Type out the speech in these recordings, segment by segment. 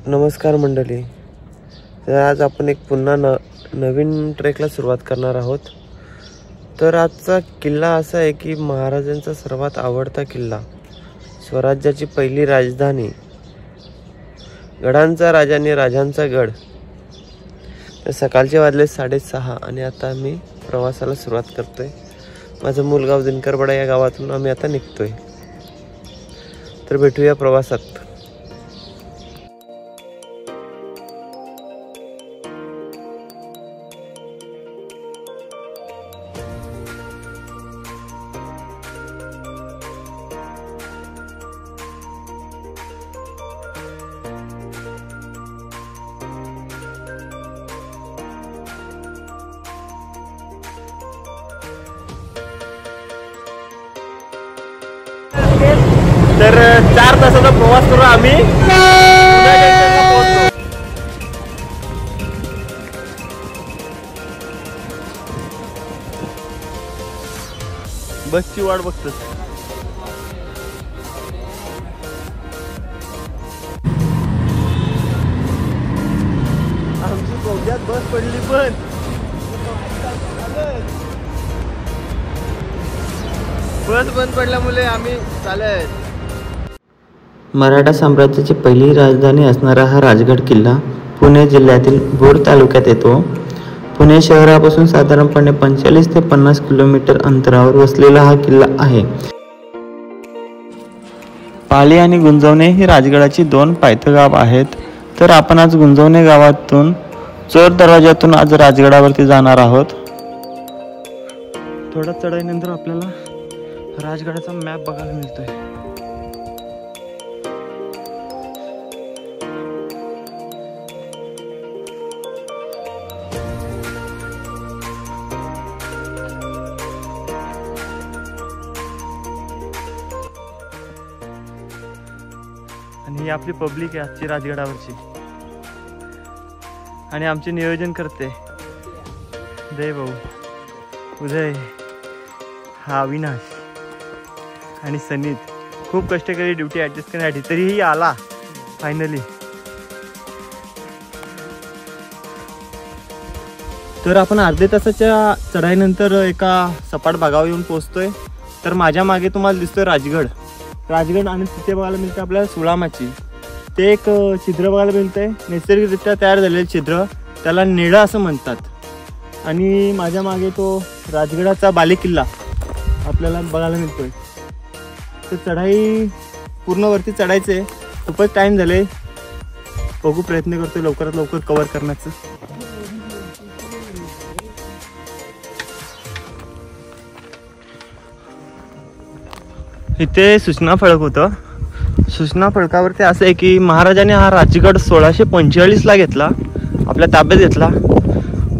नमस्कार मंडळी. तर आज आपण एक पुन्हा नवीन ट्रेकला सुरुवात करणार आहोत. तर आजचा किल्ला असा आहे की महाराजांचा सर्वात आवडता किल्ला, स्वराज्याची पहिली राजधानी, गडांचा राजा आणि राजांचा गड. तर सकाळचे वाजले 6:30 आणि आता आम्ही प्रवासाला सुरुवात करतोय. माझं मूलगाव दिनकरवाडा या गावातून आम्ही आता निघतोय. तर भेटूया प्रवासात. तर 4 तासाचा प्रवास करून आम्ही पोहोचलो. बसची वाट बघतो. आमची कोपऱ्यात बस पडली, पण बस बंद पडल्यामुळे आम्ही चालत. मराठा साम्राज्याची पहिली राजधानी असणारा हा राजगड किल्ला पुणे जिल्ह्यातील भोर तालुक्यात येतो. पुणे शहरापासून साधारणपणे 45 ते 50 किलोमीटर अंतरावर वसलेला हा किल्ला आहे. पाली आणि गुंजवणे ही राजगडाची 2 पायथ्यागाव आहेत. तर आपण आज गुंजवणे गावातून चोर दरवाजातून आज राजगडावरती जाणार आहोत. थोड्या चढाईनंतर आपल्याला राजगडाचा मॅप बघायला मिळतोय. आणि ही आपली पब्लिक आहे आजची राजगडावरची. आणि आमचे नियोजन करते जय भाऊ, उदय, हा अविनाश आणि सनीत खूप कष्ट केली ड्युटी ॲडजस्ट करण्यासाठी, तरीही आला फायनली. तर आपण अर्ध्या तासाच्या चढाईनंतर एका सपाट भागावर येऊन पोहोचतोय. तर माझ्या मागे तुम्हाला दिसतोय राजगड आणि तिथे बघायला मिळते आपल्याला सुळामाची. ते एक छिद्र बघायला मिळतंय, नैसर्गिकरित्या तयार झालेले छिद्र, त्याला नेडा असं म्हणतात. आणि माझ्या मागे तो राजगडाचा बालेकिल्ला आपल्याला बघायला मिळतोय. तर चढाई पूर्ण वरती चढायचे, खूपच टाईम झाले. बघू, प्रयत्न करतोय लवकरात लवकर कव्हर करण्याचं. इथे सूचना फळक होतं. सूचना फळकावरती असं आहे की महाराजांनी हा राजगड 1645ला घेतला, आपल्या ताब्यात घेतला.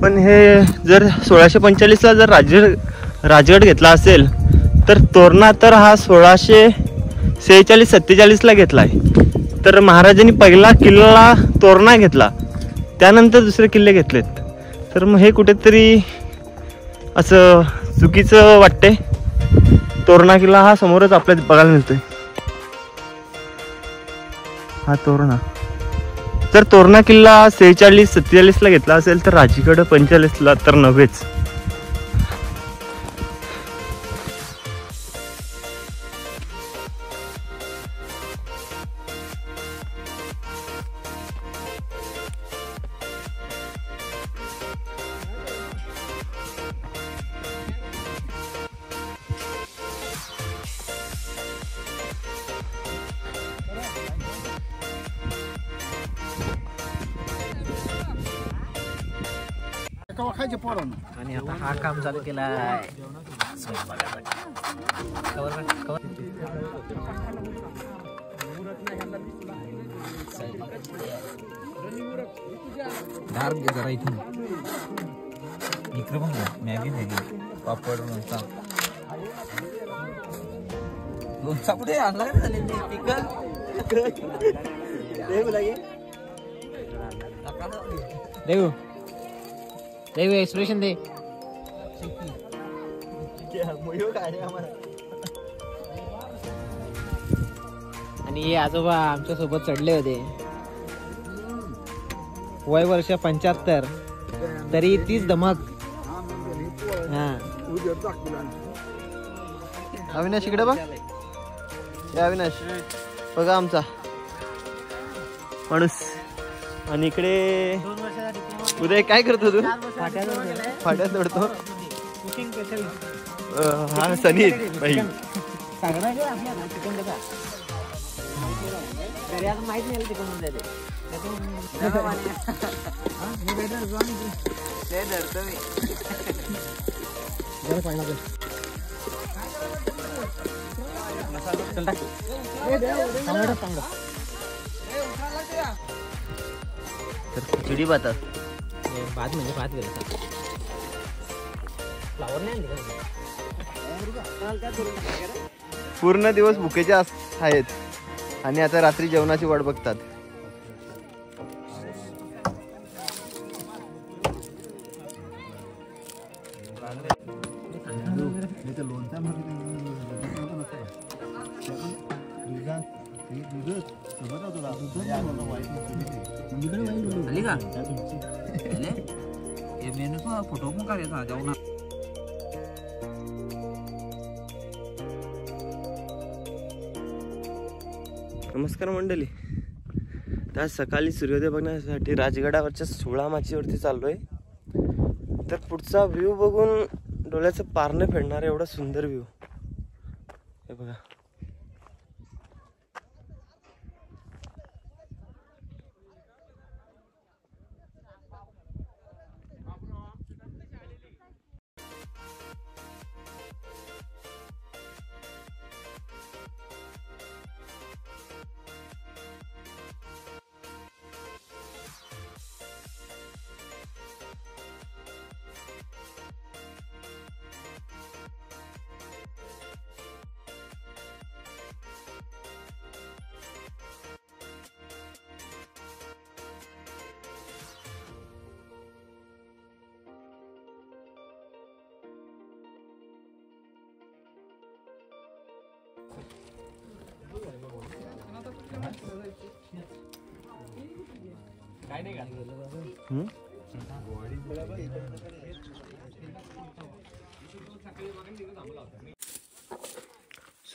पण हे जर 1645ला जर राजगड घेतला असेल तर तोरणा तर हा 1646-47ला घेतला आहे. तर महाराजांनी पहिला किल्ला तोरणा घेतला, त्यानंतर दुसरे किल्ले घेतलेत. तर मग हे कुठेतरी असं चुकीचं वाटतंय. तोरणा किल्ला हा समोरच आपल्याला बघायला मिळतोय, हा तोरणा. जर तोरणा किल्ला 46-47ला घेतला असेल तर राजगड 45ला तर नव्हेच. आणि आता हा काम चालू केला आहे. धार घे जरा इथून, इकडे पण मॅगी मॅगी पापड लोणचा. लोणचा कुठे आणला का पिकल देऊ देऊ एक्सप्रेशन दे. आणि हे आजोबा आमच्या सोबत चढले होते. वय वर्ष 75 तरी तीच धमक. हा अविनाश इकडे बघ. हे अविनाश बघा आमचा माणूस. आणि इकडे उदय काय करतो तू? फाट्या तोडतो. हा सनी भाई. माहित नाही ते कोण जाते खिचडी भात. भात म्हणजे भात गेला. फ्लावर नाही पूर्ण दिवस भुकेचे आहेत आणि आता रात्री जेवणाची वाट बघतात. आली का मेनू फोटो पण काढायचा जाऊ ना. नमस्कार मंडळी. आज सकाळी सूर्योदय बघण्यासाठी राजगडावरच्या सुळा माचीवरती चाललोय. तर पुढचा व्ह्यू बघून डोळ्याचं पारणं फेडणार एवढा सुंदर व्ह्यू हे बघा.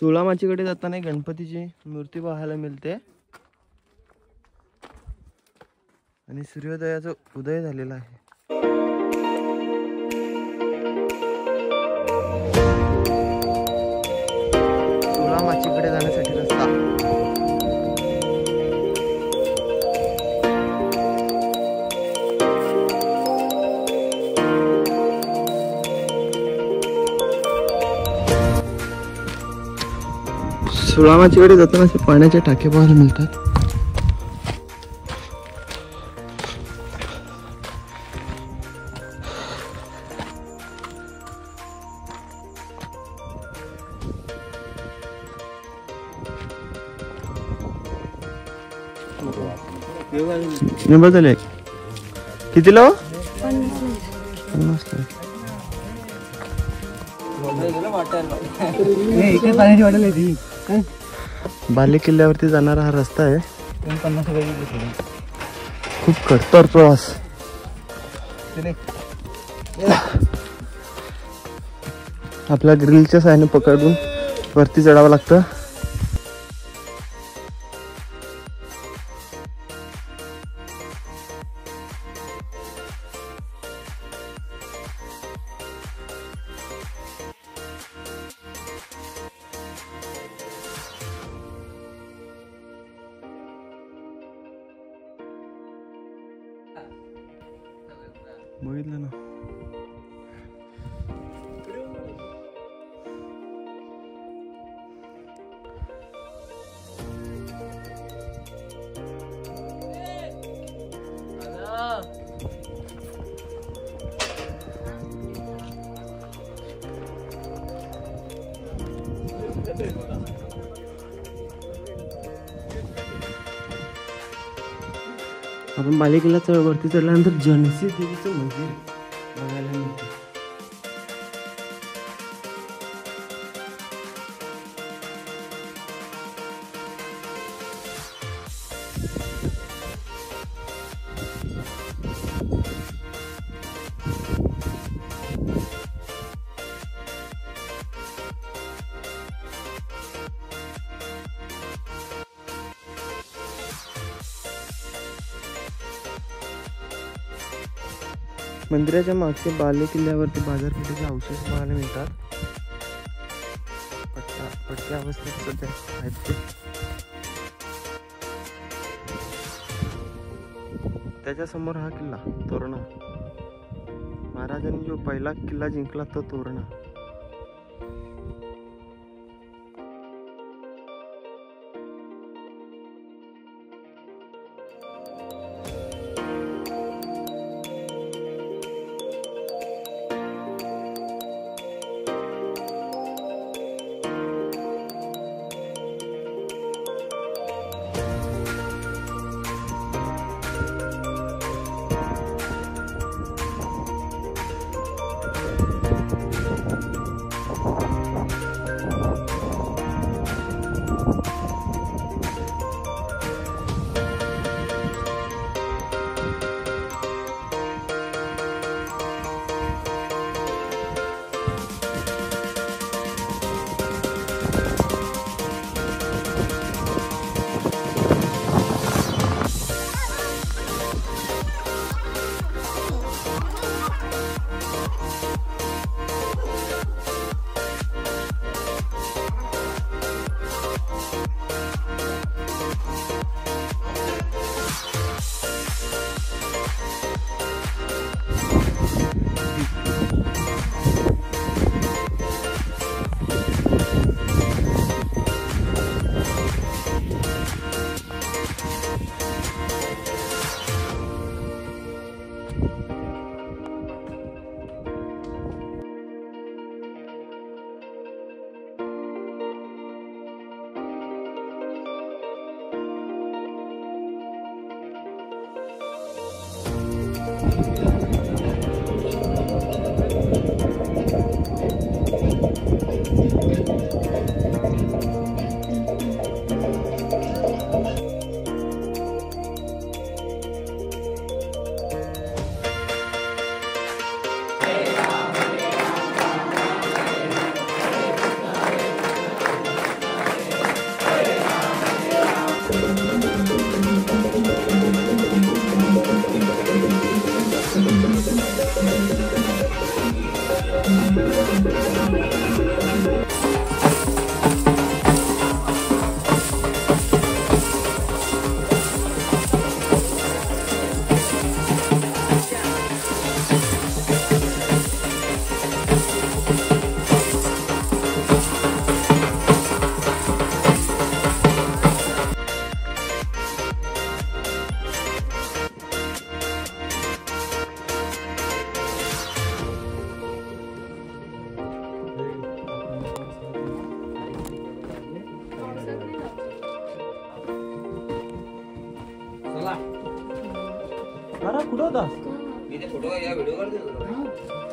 सुळामाचीकडे जाताना गणपतीची मूर्ती पाहायला मिळते आणि सूर्योदयाचा उदय झालेला आहे. सुळामाचीकडे जाण्यासाठी रस्ता. सुळामाचीकडे जाताना असे पाण्याचे टाके पाहायला मिळतात. नंबर झाले कितीला? 50. बाले किल्ल्यावरती जाणारा हा रस्ता आहे. खूप कठोर प्रवास. आपल्या ग्रिलच्या साहाय्याने पकडून वरती चढावं लागतं. बघितलं ना. आपण बालेकिल्ला वरती चढल्यानंतर जनसी देवीचं मंदिर बघायला मिळतं. मंदिराच्या मागच्या बाले किल्ल्यावरती बाजारपेठेचे अवशेष पाहायला मिळतात. पडक्या अवस्थेत सध्या आहेत ते. त्याच्या समोर हा किल्ला तोरणा. महाराजांनी जो पहिला किल्ला जिंकला तो तोरणा. कुठं होता? मी ते फोटो या व्हिडिओ करते